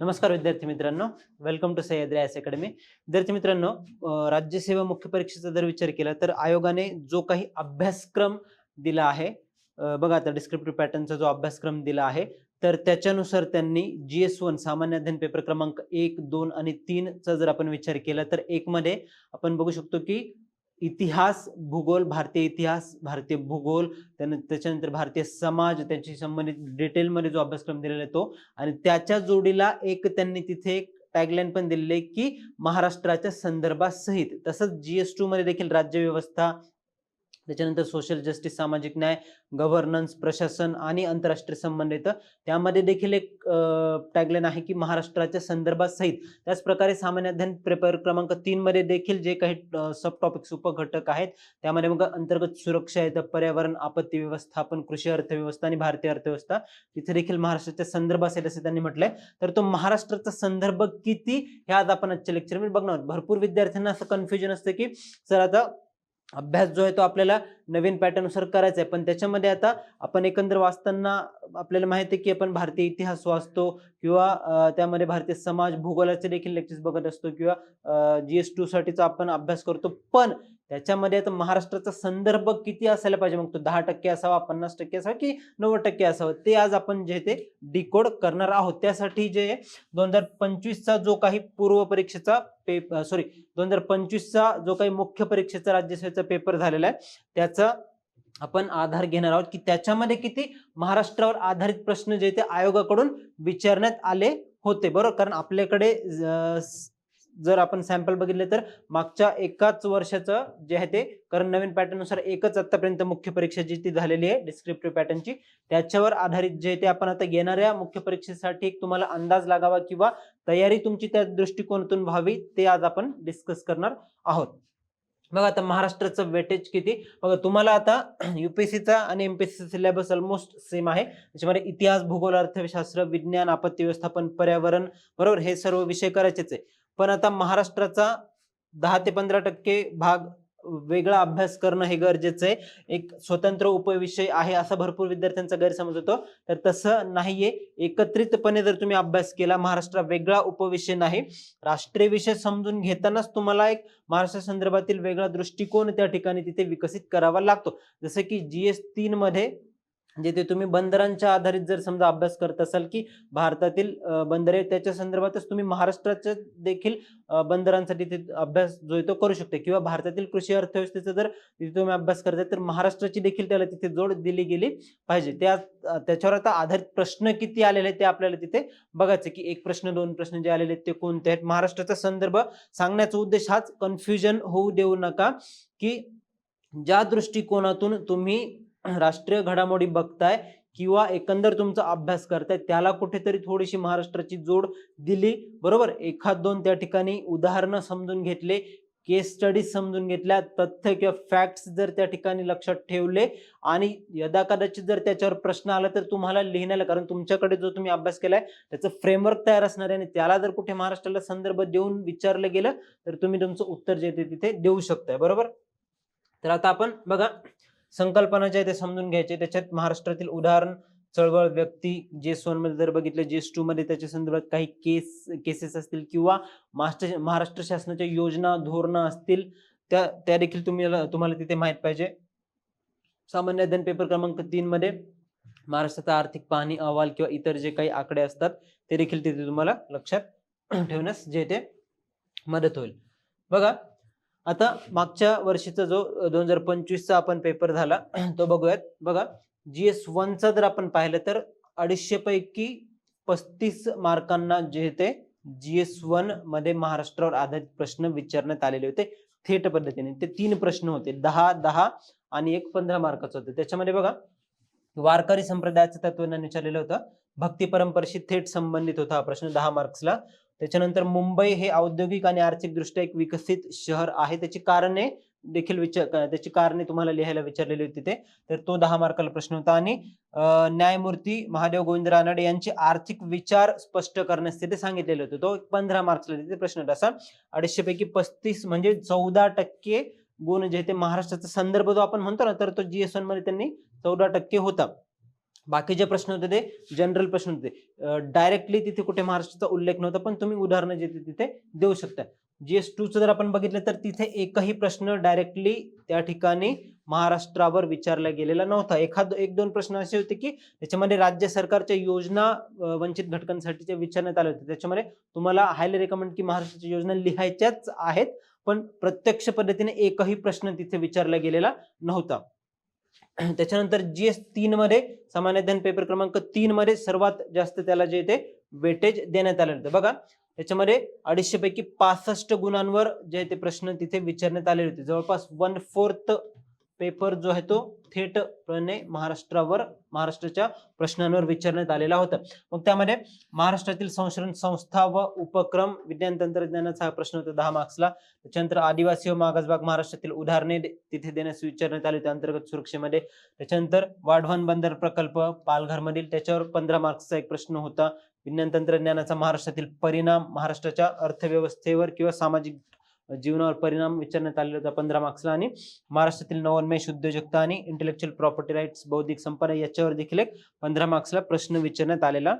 नमस्कार विद्यार्थी मित्रांनो, welcome to Sahyadri IAS academy. विद्यार्थी मित्रांनो, राज्यसेवा मुख्य परीक्षेचा जर विचार केला तर आयोगाने जो काही अभ्यासक्रम दिला आहे, बघा आता डिस्क्रिप्टिव्ह पॅटर्नचा जो अभ्यासक्रम दिला आहे, तर त्याच्यानुसार त्यांनी GS1 सामान्य अध्ययन पेपर क्रमांक 1, 2 आणि 3 चा जर आपण विचार केला तर 1 मध्ये आपण बघू शकतो की इतिहास, भूगोल, भारतीय इतिहास, भारतीय भूगोल, त्याच्यानंतर भारतीय समाज, त्याची संबंधित डिटेलमध्ये जो अभ्यासक्रम दिलेला आहे तो, आणि त्याच्या जोडीला एक त्यांनी तिथे एक टॅगलाईन पण दिलेली आहे की महाराष्ट्राच्या संदर्भासहित. तसंच GS2 मध्ये देखील राज्यव्यवस्था, त्याच्यानंतर सोशल जस्टिस, सामाजिक न्याय, गव्हर्नन्स, प्रशासन आणि आंतरराष्ट्रीय संबंध येतं. त्यामध्ये देखील एक टॅगलाईन आहे की महाराष्ट्राच्या संदर्भात सहित. त्याच प्रकारे सामान्य अध्ययन पेपर क्रमांक 3 मध्ये देखील जे काही सब टॉपिक्स उपघटक आहेत त्यामध्ये मग अंतर्गत सुरक्षा येतं, पर्यावरण, आपत्ती व्यवस्थापन, कृषी अर्थव्यवस्था आणि भारतीय अर्थव्यवस्था. तिथे देखील महाराष्ट्राच्या संदर्भात असेल असं त्यांनी म्हटलंय. तर तो महाराष्ट्राचा संदर्भ किती हे आज आपण आजच्या लेक्चरमध्ये बघणार आहोत. भरपूर विद्यार्थ्यांना असं कन्फ्युजन असतं की सर आता अभ्यास जो आहे तो आपल्याला नवीन पॅटर्ननुसार करायचा आहे, पण त्याच्यामध्ये आता आपण एकंदर वाचताना आपल्याला माहिती आहे की आपण भारतीय इतिहास वाचतो किंवा त्यामध्ये भारतीय समाज, भूगोलाचे देखील लेक्चर्स बघत असतो किंवा GS2 साठीचा आपण अभ्यास करतो. पण त्याच्यामध्ये आता महाराष्ट्राचा संदर्भ किती असायला पाहिजे, मग तो 10% असावा, 50% असावा की 90% असावा, ते आज आपण जे ते डिकोड करणार आहोत. त्यासाठी जे 2025 चा जो काही पूर्व परीक्षेचा 2025 चा जो काही मुख्य परीक्षेचा राज्यसेवेचा पेपर झालेला आहे त्याचा आपण आधार घेणार आहोत की त्याच्यामध्ये किती महाराष्ट्रावर आधारित प्रश्न जे ते आयोगाकडून विचारण्यात आले होते, बरोबर. कारण आपल्याकडे जर आपण सॅम्पल बघितले तर मागच्या एकाच वर्षाचं जे आहे ते, कारण नवीन पॅटर्न नुसार एकच आतापर्यंत मुख्य परीक्षा जी ती झालेली आहे डिस्क्रिप्टिव्ह पॅटर्नची, त्याच्यावर आधारित जे ते आपण आता घेणाऱ्या मुख्य परीक्षेसाठी एक तुम्हाला अंदाज लागावा किंवा तयारी तुमची त्या दृष्टिकोनातून व्हावी, ते आज आपण डिस्कस करणार आहोत. बघा आता महाराष्ट्राचं वेटेज किती, बघा तुम्हाला आता UPSCचा आणि MPSC सिलेबस ऑलमोस्ट सेम आहे. त्याच्यामध्ये इतिहास, भूगोल, अर्थशास्त्र, विज्ञान, आपत्ती व्यवस्थापन, पर्यावरण, बरोबर, हे सर्व विषय करायचेच आहे. पण आता महाराष्ट्राचा 10 ते 15% भाग वेगळा अभ्यास करणं हे गरजेचं आहे. एक स्वतंत्र उपविषय आहे असा भरपूर विद्यार्थ्यांचा गैरसमज होतो, तर तसं नाहीये. एकत्रितपणे जर तुम्ही अभ्यास केला, महाराष्ट्र वेगळा उपविषय नाही, राष्ट्रीय विषय समजून घेतानाच तुम्हाला एक महाराष्ट्र संदर्भातील वेगळा दृष्टिकोन त्या ठिकाणी तिथे विकसित करावा लागतो. जसं की GS3 मध्ये जिथे तुम्ही बंदरांच्या आधारित जर समजा अभ्यास करत असाल की भारतातील बंदरे, त्याच्या संदर्भातच तुम्ही महाराष्ट्राच्या देखील बंदरांचा तिथे अभ्यास जो आहे तो करू शकता, किंवा भारतातील कृषी अर्थव्यवस्थेचा जर तिथे तुम्ही अभ्यास करताय तर महाराष्ट्राची देखील त्याला तिथे जोड दिली गेली पाहिजे. त्याच्यावर आता आधारित प्रश्न किती आलेले ते आपल्याला तिथे बघायचे की 1 प्रश्न 2 प्रश्न जे आलेले ते कोणते आहेत. महाराष्ट्राचा संदर्भ सांगण्याचा उद्देश हाच, कन्फ्युजन होऊ देऊ नका की ज्या दृष्टिकोनातून तुम्ही राष्ट्रीय घडामोडी बघताय किंवा एकंदर तुमचा अभ्यास करताय त्याला कुठेतरी थोडीशी महाराष्ट्राची जोड दिली, बरोबर. एखाद दोन त्या ठिकाणी उदाहरणं समजून घेतले, केस स्टडीज समजून घेतल्या, तथ्य किंवा फॅक्ट्स जर त्या ठिकाणी लक्षात ठेवले आणि यदा कदाचित जर त्याच्यावर प्रश्न आला तर तुम्हाला लिहिण्याला, कारण तुमच्याकडे जो तुम्ही अभ्यास केलाय त्याचं फ्रेमवर्क तयार असणार आहे आणि त्याला जर कुठे महाराष्ट्राला संदर्भ देऊन विचारलं गेलं तर तुम्ही तुमचं उत्तर जे ते तिथे देऊ शकताय, बरोबर. तर आता आपण बघा संकल्पना जे ते समजून घ्यायचे. त्याच्यात महाराष्ट्रातील उदाहरण, चळवळ, व्यक्ती, GS1 मध्ये जर बघितलं, GS2 मध्ये त्याच्या संदर्भात काही केसेस असतील किंवा महाराष्ट्र शासनाच्या योजना, धोरणं असतील, त्या देखील तुम्हाला तिथे माहित पाहिजे. सामान्य अध्ययन पेपर क्रमांक 3 मध्ये महाराष्ट्राचा आर्थिक पाहणी अहवाल किंवा इतर जे काही आकडे असतात ते देखील तिथे तुम्हाला लक्षात ठेवण्यास जे ते मदत होईल. बघा आता मागच्या वर्षीचा जो 2025 चा आपण पेपर झाला तो बघूयात. बघा GS1 चा जर आपण पाहिलं तर 250 पैकी 35 मार्कांना जे ते GS1 मध्ये महाराष्ट्रावर आधारित प्रश्न विचारण्यात आलेले होते थेट पद्धतीने. ते 3 प्रश्न होते, 10, 10 आणि एक 15 मार्काचं होतं. त्याच्यामध्ये बघा वारकरी संप्रदायाचं तत्वज्ञान विचारलेलं होतं, भक्ती परंपरेशी थेट संबंधित होता हा प्रश्न 10 मार्क्सला. त्याच्यानंतर मुंबई हे औद्योगिक आणि आर्थिक दृष्ट्या एक विकसित शहर आहे, त्याची कारणे तुम्हाला लिहायला विचारलेली होती तिथे, तर तो 10 मार्काला प्रश्न होता. आणि न्यायमूर्ती महादेव गोविंद रानडे यांचे आर्थिक विचार स्पष्ट करण्यास तिथे सांगितलेले होते, तो 15 मार्क्सला तिथे प्रश्न होता. असा 250 पैकी 35 म्हणजे 14% गुण जे ते महाराष्ट्राचा संदर्भ जो आपण म्हणतो ना, तर तो GS1 मध्ये त्यांनी 14% होता. बाकीचे प्रश्न होते ते जनरल प्रश्न होते, डायरेक्टली तिथे कुठे महाराष्ट्राचा उल्लेख नव्हता, पण तुम्ही उदाहरणं जे तिथे देऊ शकता. GS2 चं जर आपण बघितलं तर तिथे एकही प्रश्न डायरेक्टली त्या ठिकाणी महाराष्ट्रावर विचारला गेलेला नव्हता. एक दोन प्रश्न असे होते की त्याच्यामध्ये राज्य सरकारच्या योजना वंचित घटकांसाठीच्या विचारण्यात आले होते. त्याच्यामध्ये तुम्हाला हायली रेकमेंड की महाराष्ट्राच्या योजना लिहायच्याच आहेत, पण प्रत्यक्ष पद्धतीने एकही प्रश्न तिथे विचारला गेलेला नव्हता. त्याच्यानंतर GS3 मध्ये सामान्य ज्ञान पेपर क्रमांक 3 मध्ये सर्वात जास्त त्याला जे ते वेटेज देण्यात आलेलं होतं. बघा त्याच्यामध्ये 250 पैकी 65 गुणांवर जे ते प्रश्न तिथे विचारण्यात आलेले होते. जवळपास 1/4 पेपर जो आहे तो थेटपणे महाराष्ट्राच्या प्रश्नांवर विचारण्यात आलेला होता. मग त्यामध्ये महाराष्ट्रातील संशोधन संस्था व उपक्रम विज्ञान तंत्रज्ञानाचा हा प्रश्न होता 10 मार्क्सला. त्याच्यानंतर आदिवासी व मागास भाग महाराष्ट्रातील उदाहरणे तिथे देण्यास विचारण्यात आले होते अंतर्गत सुरक्षेमध्ये. त्याच्यानंतर वाढवण बंदर प्रकल्प पालघर मधील, त्याच्यावर 15 मार्क्सचा एक प्रश्न होता. विज्ञान तंत्रज्ञानाचा महाराष्ट्रातील परिणाम, महाराष्ट्राच्या अर्थव्यवस्थेवर किंवा सामाजिक जीवनावर परिणाम विचारण्यात आलेला होता 15 मार्क्सला. आणि महाराष्ट्रातील नवोन्मेष उद्योजकता आणि इंटेलेक्च्युअल प्रॉपर्टी राईट्स बौद्धिक संपदा याच्यावर देखील एक 15 मार्क्सला प्रश्न विचारण्यात आलेला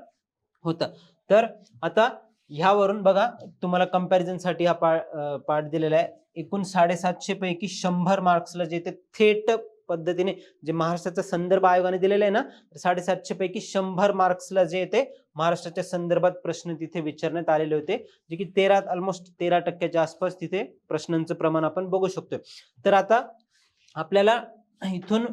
होता. तर आता ह्यावरून बघा तुम्हाला कंपॅरिझन साठी हा पार्ट दिलेला आहे. एकूण 750 पैकी 100 मार्क्सला जे ते थेट पद्धतीने जे महाराष्ट्राचा संदर्भ आयोगाने दिलेला आहे ना, 750 पैकी 100 मार्क्सला जे ते महाराष्ट्राच्या संदर्भात प्रश्न तिथे विचारण्यात आलेले होते, जे की ऑलमोस्ट 13% आसपास तिथे प्रश्नांचं प्रमाण आपण बघू शकतोय. तर आता आपल्याला इथून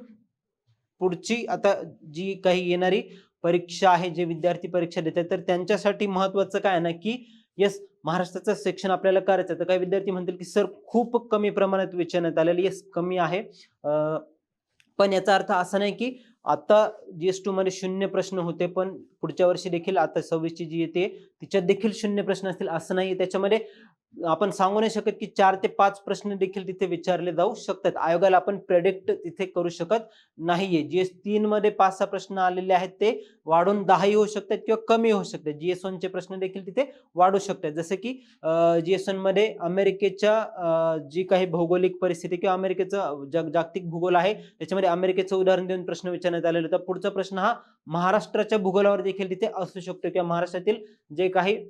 पुढची आता जी काही येणारी परीक्षा आहे, जे विद्यार्थी परीक्षा देतात, तर त्यांच्यासाठी महत्वाचं काय आहे ना की येस महाराष्ट्राचं सेक्शन आपल्याला करायचं. तर काही विद्यार्थी म्हणतील की सर खूप कमी प्रमाणात विचारण्यात आलेलं. येस कमी आहे, पण याचा अर्थ असा नाही की आता GS2 मध्ये 0 प्रश्न होते, पण पुढच्या वर्षी देखील आता 26 ची जी येते तिच्यात देखील 0 प्रश्न असतील असं नाही. त्याच्यामध्ये आपण सांगू नाही शकत की 4 ते 5 प्रश्न देखील तिथे विचारले जाऊ शकतात. आयोगाला आपण प्रेडिक्ट तिथे करू शकत नाहीये. GS3 मध्ये 5-6 प्रश्न आलेले आहेत, ते वाढून 10 होऊ शकतात किंवा कमी होऊ शकतात. GS1 चे प्रश्न देखील तिथे वाढू शकतात. जसे की GS1 मध्ये अमेरिकेच्या जी काही भौगोलिक परिस्थिती किंवा अमेरिकेचं जागतिक भूगोल आहे त्याच्यामध्ये अमेरिकेचं उदाहरण देऊन प्रश्न विचारण्यात आलेला होता. पुढचा प्रश्न हा महाराष्ट्राच्या भूगोलावर देखील तिथे असू शकतो किंवा महाराष्ट्रातील जे काही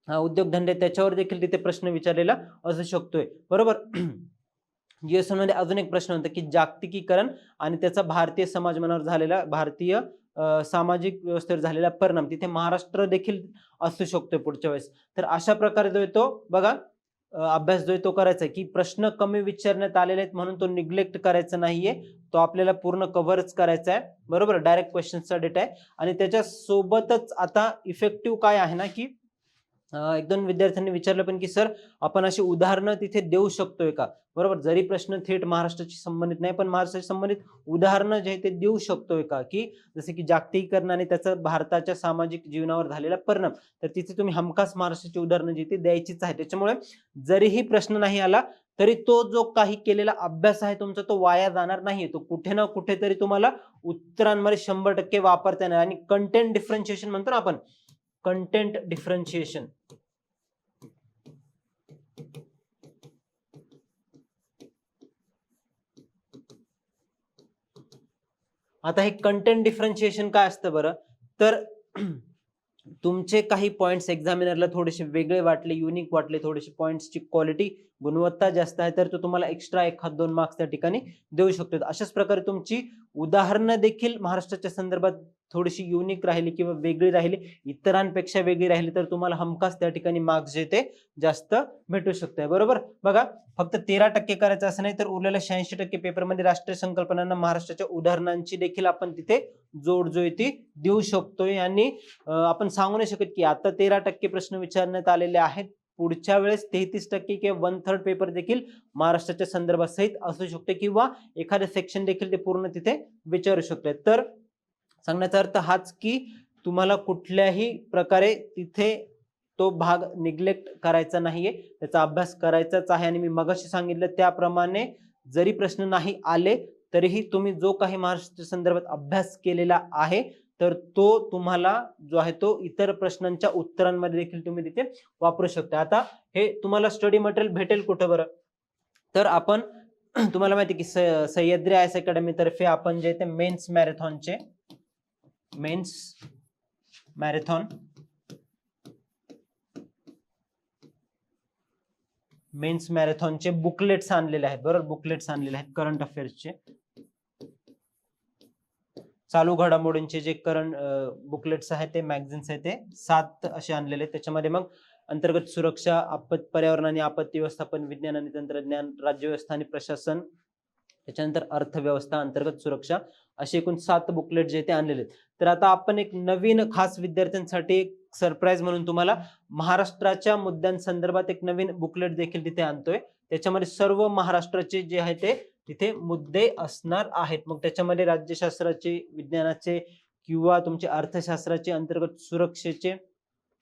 उद्योगधंदे त्याच्यावर देखील तिथे प्रश्न विचारलेला असू शकतोय, बरोबर. GS1 मध्ये अजून एक प्रश्न होता की जागतिकीकरण आणि त्याचा भारतीय समाजमनावर झालेला, भारतीय सामाजिक व्यवस्थेवर झालेला परिणाम, तिथे महाराष्ट्र देखील असू शकतोय पुढच्या वेळेस. तर अशा प्रकारे जो येतो बघा अभ्यास जो आहे तो करायचा आहे की प्रश्न कमी विचारण्यात आलेले आहेत म्हणून तो निग्लेक्ट करायचा नाहीये, तो आपल्याला पूर्ण कव्हरच करायचा आहे, बरोबर. डायरेक्ट क्वेश्चनचा डेटा आहे. आणि त्याच्या सोबतच आता इफेक्टिव्ह काय आहे ना की एक दोन विद्यार्थ्यांनी विचारलं पण की सर आपण अशी उदाहरणं तिथे देऊ शकतोय का, बरोबर. जरी प्रश्न थेट महाराष्ट्राशी संबंधित नाही, पण महाराष्ट्राशी संबंधित उदाहरणं जे ते देऊ शकतोय का, की जसे की जागतिकीकरण आणि त्याचा भारताच्या सामाजिक जीवनावर झालेला परिणाम, तर तिथे तुम्ही हमखास महाराष्ट्राची उदाहरणं जी ती द्यायचीच आहे. त्याच्यामुळे जरीही प्रश्न नाही आला तरी तो जो काही केलेला अभ्यास आहे तुमचा तो वाया जाणार नाहीये. तो कुठे ना कुठेतरी तुम्हाला उत्तरांमध्ये 100% वापरता येणार. आणि कंटेंट डिफरन्शिएशन म्हणतो ना आपण, कंटेंट डिफरन्शिएशन, आता हे कंटेंट डिफरन्शिएशन काय असतं बरं, तर तुमचे काही पॉइंट्स एक्झामिनरला थोडेसे वेगळे वाटले, युनिक वाटले, थोडेसे पॉइंट्सची क्वालिटी गुणवत्ता जास्त आहे, तर तो तुम्हाला एक्स्ट्रा 1-2 मार्क्स त्या ठिकाणी देऊ शकतो. अशाच प्रकारे तुमची उदाहरणं देखील महाराष्ट्राच्या संदर्भात थोडीशी युनिक राहिली किंवा वेगळी राहिली, इतरांपेक्षा वेगळी राहिली, तर तुम्हाला हमखास त्या ठिकाणी मार्क्स जे ते जास्त भेटू शकते, बरोबर. बघा फक्त 13% करायचं असं नाही, तर उरलेल्या 86% पेपरमध्ये राष्ट्रीय संकल्पनांना महाराष्ट्राच्या उदाहरणांची देखील आपण तिथे जोड जो आहे ती देऊ शकतोय. आणि आपण सांगू नाही शकत की आता 13% प्रश्न विचारण्यात आलेले आहेत, पुढच्या वेळेस 33% किंवा 1/3 पेपर देखील महाराष्ट्राच्या संदर्भात सहित असू शकते किंवा एखादं सेक्शन देखील ते पूर्ण तिथे विचारू शकते. तर सांगण्याचा अर्थ हाच की तुम्हाला कुठल्याही प्रकारे तिथे तो भाग निग्लेक्ट करायचा नाहीये, त्याचा अभ्यास करायचाच आहे. आणि मी मगाशी सांगितलं त्याप्रमाणे जरी प्रश्न नाही आले तरीही तुम्ही जो काही महाराष्ट्र संदर्भात अभ्यास केलेला आहे तर तो तुम्हाला जो आहे तो इतर प्रश्नांच्या उत्तरांमध्ये देखील तुम्ही तिथे वापरू शकता. आता हे तुम्हाला स्टडी मटेरियल भेटेल कुठं बरं, तर आपण तुम्हाला माहिती की सह्याद्री IAS अकॅडमी तर्फे आपण जे ते मेन्स मॅरेथॉनचे मेन्स मॅरेथॉन, मेन्स मॅरेथॉनचे बुकलेट्स आणलेले आहेत, बरोबर, बुकलेट्स आणलेले आहेत करंट अफेअर्सचे, चालू घडामोडींचे जे करंट बुकलेट्स आहेत ते मॅगझिन्स आहेत ते 7 असे आणलेले आहेत. त्याच्यामध्ये मग अंतर्गत सुरक्षा, पर्यावरण आणि आपत्ती व्यवस्थापन, विज्ञान आणि तंत्रज्ञान, राज्यव्यवस्था आणि प्रशासन, त्याच्यानंतर अर्थव्यवस्था, अंतर्गत सुरक्षा, असे एकूण 7 बुकलेट जे ते आणलेले आहेत. तर आता आपण एक नवीन खास विद्यार्थ्यांसाठी एक सरप्राईज म्हणून तुम्हाला महाराष्ट्राच्या मुद्द्यांसंदर्भात एक नवीन बुकलेट देखील तिथे आणतोय. त्याच्यामध्ये सर्व महाराष्ट्राचे जे आहे ते तिथे मुद्दे असणार आहेत. मग त्याच्यामध्ये राज्यशास्त्राचे, विज्ञानाचे किंवा तुमचे अर्थशास्त्राचे, अंतर्गत सुरक्षेचे,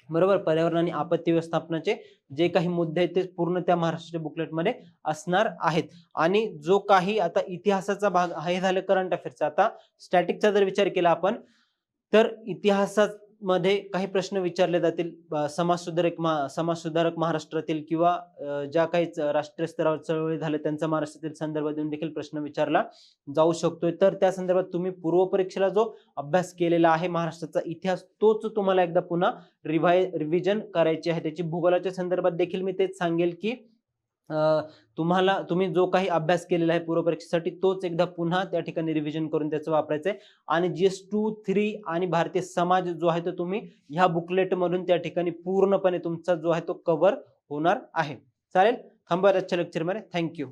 बरोबर, पर्यावरण आणि आपत्ती व्यवस्थापनाचे जे काही मुद्दे आहेत ते पूर्ण त्या महाराष्ट्राच्या बुकलेटमध्ये असणार आहेत. आणि जो काही आता इतिहासाचा भाग हे झालं करंट अफेअर्सचा. आता स्टॅटिकचा जर विचार केला आपण तर इतिहासामध्ये काही प्रश्न विचारले जातील. समाजसुधारक महाराष्ट्रातील किंवा ज्या काही राष्ट्रीय स्तरावर चळवळी झाल्या त्यांचा महाराष्ट्रातील संदर्भ देऊन देखील प्रश्न विचारला जाऊ शकतोय. तर त्या संदर्भात तुम्ही पूर्व परीक्षेला जो अभ्यास केलेला आहे महाराष्ट्राचा इतिहास तोच तुम्हाला एकदा पुन्हा रिव्हिजन करायची आहे. त्याची भूगोलाच्या संदर्भात देखील मी तेच सांगेल की तुम्ही जो काही अभ्यास केलेला आहे पूर्व परीक्षेसाठी तोच एकदा पुन्हा त्या ठिकाणी रिव्हिजन करून त्याचं वापरायचं आहे. आणि GS 2, 3 आणि भारतीय समाज जो आहे तो तुम्ही ह्या बुकलेट मधून त्या ठिकाणी पूर्णपणे तुमचा जो आहे तो कव्हर होणार आहे. चालेल, थांबूया आजच्या लेक्चरमध्ये. थँक्यू.